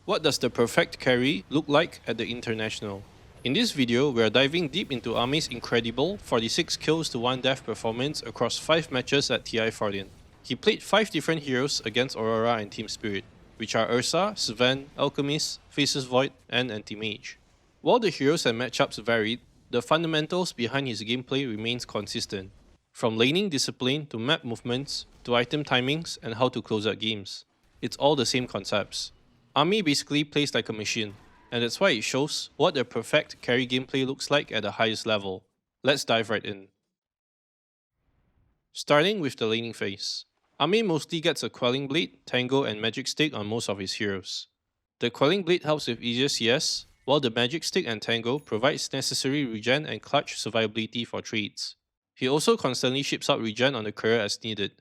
What does the perfect carry look like at the International? In this video, we are diving deep into Ame's incredible 46 kills to 1 death performance across 5 matches at TI14. He played 5 different heroes against Aurora and Team Spirit, which are Ursa, Sven, Alchemist, Faceless Void, and Anti-Mage. While the heroes and matchups varied, the fundamentals behind his gameplay remains consistent. From laning discipline to map movements, to item timings and how to close out games. It's all the same concepts. Ame basically plays like a machine, and that's why it shows what the perfect carry gameplay looks like at the highest level. Let's dive right in. Starting with the laning phase. Ame mostly gets a Quelling Blade, Tango and Magic Stick on most of his heroes. The Quelling Blade helps with easier CS, while the Magic Stick and Tango provides necessary regen and clutch survivability for trades. He also constantly ships out regen on the courier as needed.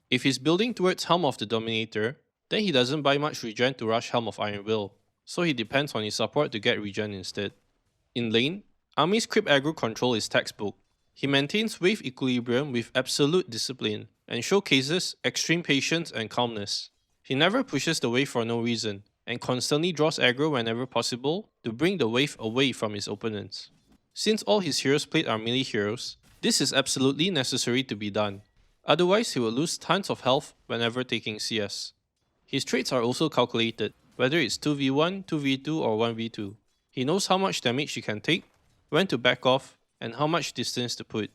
If he's building towards Helm of the Dominator, then he doesn't buy much regen to rush Helm of Iron Will, so he depends on his support to get regen instead. In lane, Ame's creep aggro control is textbook. He maintains wave equilibrium with absolute discipline, and showcases extreme patience and calmness. He never pushes the wave for no reason, and constantly draws aggro whenever possible to bring the wave away from his opponents. Since all his heroes played are melee heroes, this is absolutely necessary to be done. Otherwise, he will lose tons of health whenever taking CS. His traits are also calculated, whether it's 2v1, 2v2 or 1v2. He knows how much damage he can take, when to back off, and how much distance to put.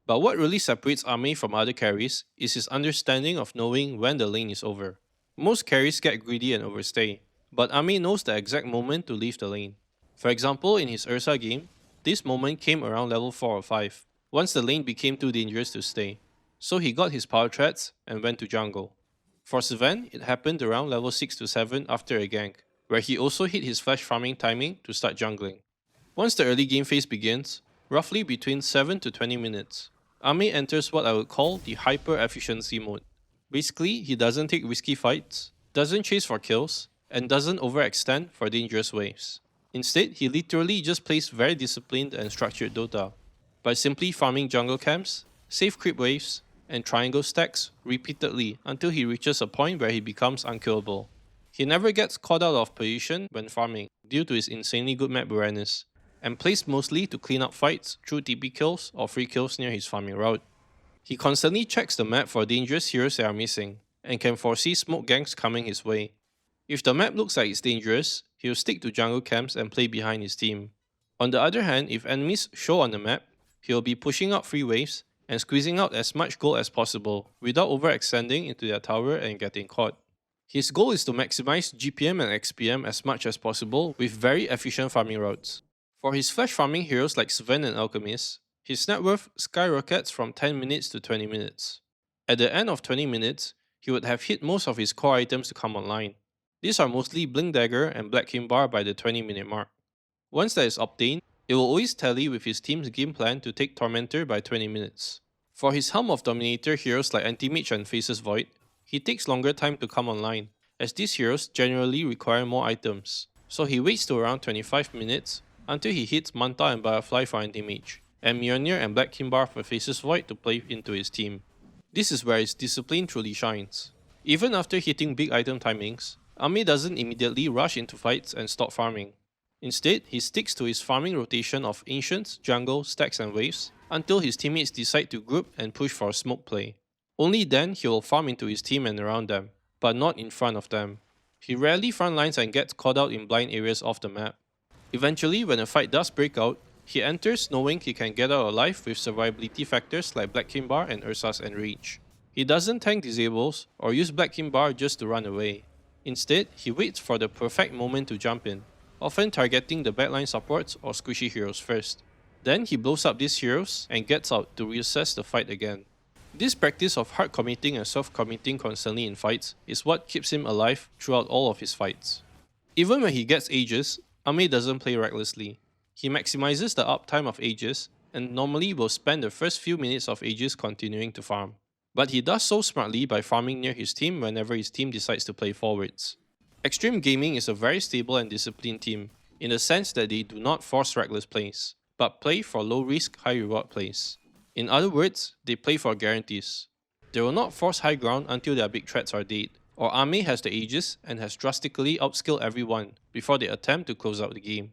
But what really separates Ame from other carries is his understanding of knowing when the lane is over. Most carries get greedy and overstay, but Ame knows the exact moment to leave the lane. For example, in his Ursa game, this moment came around level 4 or 5, once the lane became too dangerous to stay. So he got his power threats and went to jungle. For Sven, it happened around level 6 to 7 after a gank, where he also hit his flash farming timing to start jungling. Once the early game phase begins, roughly between 7 to 20 minutes, Ame enters what I would call the hyper efficiency mode. Basically, he doesn't take risky fights, doesn't chase for kills, and doesn't overextend for dangerous waves. Instead, he literally just plays very disciplined and structured Dota, by simply farming jungle camps, safe creep waves, and triangle stacks repeatedly until he reaches a point where he becomes unkillable. He never gets caught out of position when farming due to his insanely good map awareness, and plays mostly to clean up fights through TP kills or free kills near his farming route. He constantly checks the map for dangerous heroes that are missing, and can foresee smoke ganks coming his way. If the map looks like it's dangerous, he'll stick to jungle camps and play behind his team. On the other hand, if enemies show on the map, he'll be pushing out free waves and squeezing out as much gold as possible without overextending into their tower and getting caught. His goal is to maximize GPM and XPM as much as possible with very efficient farming routes. For his flash farming heroes like Sven and Alchemist, his net worth skyrockets from 10 minutes to 20 minutes. At the end of 20 minutes, he would have hit most of his core items to come online. These are mostly Blink Dagger and Black King Bar by the 20-minute mark. Once that is obtained, it will always tally with his team's game plan to take Tormentor by 20 minutes. For his Helm of Dominator heroes like Anti-Mage and Faceless Void, he takes longer time to come online, as these heroes generally require more items. So he waits to around 25 minutes until he hits Manta and Firefly for Anti-Mage, and Mjolnir and Black Kimbar for Faceless Void to play into his team. This is where his discipline truly shines. Even after hitting big item timings, Ame doesn't immediately rush into fights and stop farming. Instead, he sticks to his farming rotation of Ancients, Jungle, Stacks and Waves until his teammates decide to group and push for a smoke play. Only then he will farm into his team and around them, but not in front of them. He rarely frontlines and gets caught out in blind areas of the map. Eventually, when a fight does break out, he enters knowing he can get out alive with survivability factors like Black Kimbar and Ursa's Enrage. He doesn't tank disables or use Black Kimbar just to run away. Instead, he waits for the perfect moment to jump in, often targeting the backline supports or squishy heroes first. Then he blows up these heroes and gets out to reassess the fight again. This practice of hard committing and soft committing constantly in fights is what keeps him alive throughout all of his fights. Even when he gets Aegis, Ame doesn't play recklessly. He maximizes the uptime of Aegis and normally will spend the first few minutes of Aegis continuing to farm. But he does so smartly by farming near his team whenever his team decides to play forwards. Xtreme Gaming is a very stable and disciplined team, in the sense that they do not force reckless plays, but play for low risk, high reward plays. In other words, they play for guarantees. They will not force high ground until their big threats are dead, or Ame has the Aegis and has drastically outskilled everyone before they attempt to close out the game.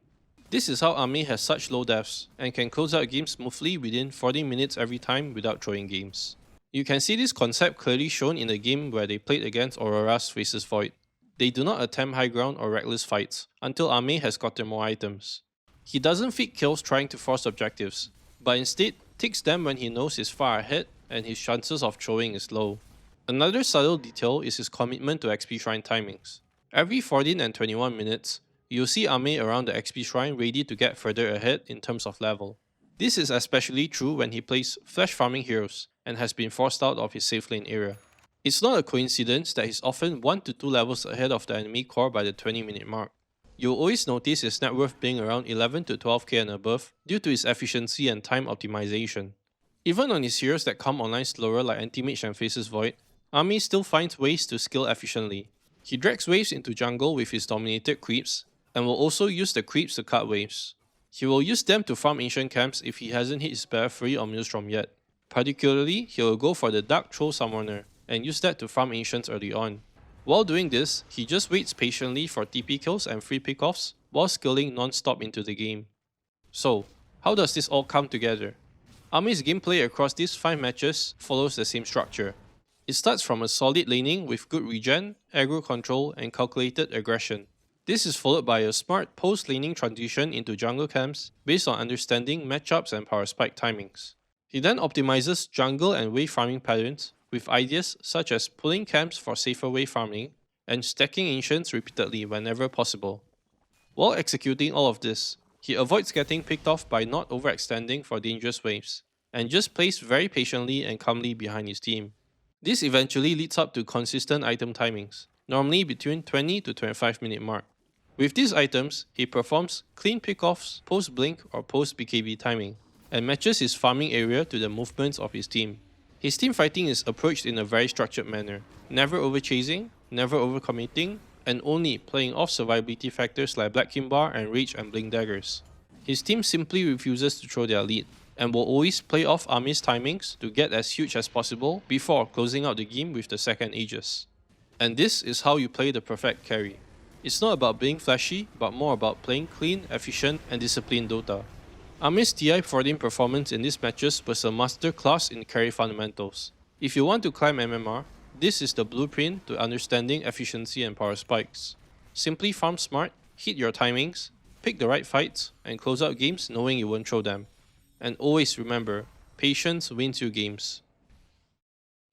This is how Ame has such low deaths and can close out games smoothly within 40 minutes every time without throwing games. You can see this concept clearly shown in the game where they played against Aurora's Faces Void. They do not attempt high ground or reckless fights until Ame has gotten more items. He doesn't feed kills trying to force objectives, but instead takes them when he knows he's far ahead and his chances of throwing is low. Another subtle detail is his commitment to XP Shrine timings. Every 14 and 21 minutes, you'll see Ame around the XP Shrine ready to get further ahead in terms of level. This is especially true when he plays flash farming heroes and has been forced out of his safe lane area. It's not a coincidence that he's often 1 to 2 levels ahead of the enemy core by the 20-minute mark. You'll always notice his net worth being around 11 to 12k and above due to his efficiency and time optimization. Even on his heroes that come online slower like Anti-Mage and Faces Void, Ame still finds ways to skill efficiently. He drags waves into jungle with his dominated creeps, and will also use the creeps to cut waves. He will use them to farm ancient camps if he hasn't hit his Bear Free or Maelstrom yet. Particularly, he will go for the Dark Troll Summoner and use that to farm ancients early on. While doing this, he just waits patiently for TP kills and free pickoffs while skilling non-stop into the game. So, how does this all come together? Ame's gameplay across these 5 matches follows the same structure. It starts from a solid laning with good regen, aggro control, and calculated aggression. This is followed by a smart post-laning transition into jungle camps based on understanding matchups and power spike timings. He then optimizes jungle and wave farming patterns with ideas such as pulling camps for safer wave farming and stacking ancients repeatedly whenever possible. While executing all of this, he avoids getting picked off by not overextending for dangerous waves, and just plays very patiently and calmly behind his team. This eventually leads up to consistent item timings, normally between 20 to 25 minute mark. With these items, he performs clean pickoffs post-blink or post-BKB timing, and matches his farming area to the movements of his team. His team fighting is approached in a very structured manner, never overchasing, never overcommitting, and only playing off survivability factors like Black Kimbar and Rage and Blink Daggers. His team simply refuses to throw their lead, and will always play off Ame's timings to get as huge as possible before closing out the game with the second Aegis. And this is how you play the perfect carry. It's not about being flashy, but more about playing clean, efficient, and disciplined Dota. Ame's TI-14 performance in these matches was a masterclass in carry fundamentals. If you want to climb MMR, this is the blueprint to understanding efficiency and power spikes. Simply farm smart, hit your timings, pick the right fights, and close out games knowing you won't throw them. And always remember, patience wins you games.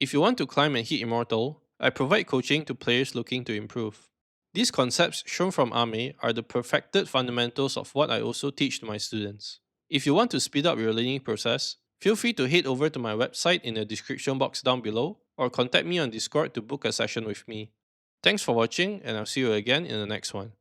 If you want to climb and hit Immortal, I provide coaching to players looking to improve. These concepts shown from Ame are the perfected fundamentals of what I also teach to my students. If you want to speed up your learning process, feel free to head over to my website in the description box down below or contact me on Discord to book a session with me. Thanks for watching, and I'll see you again in the next one.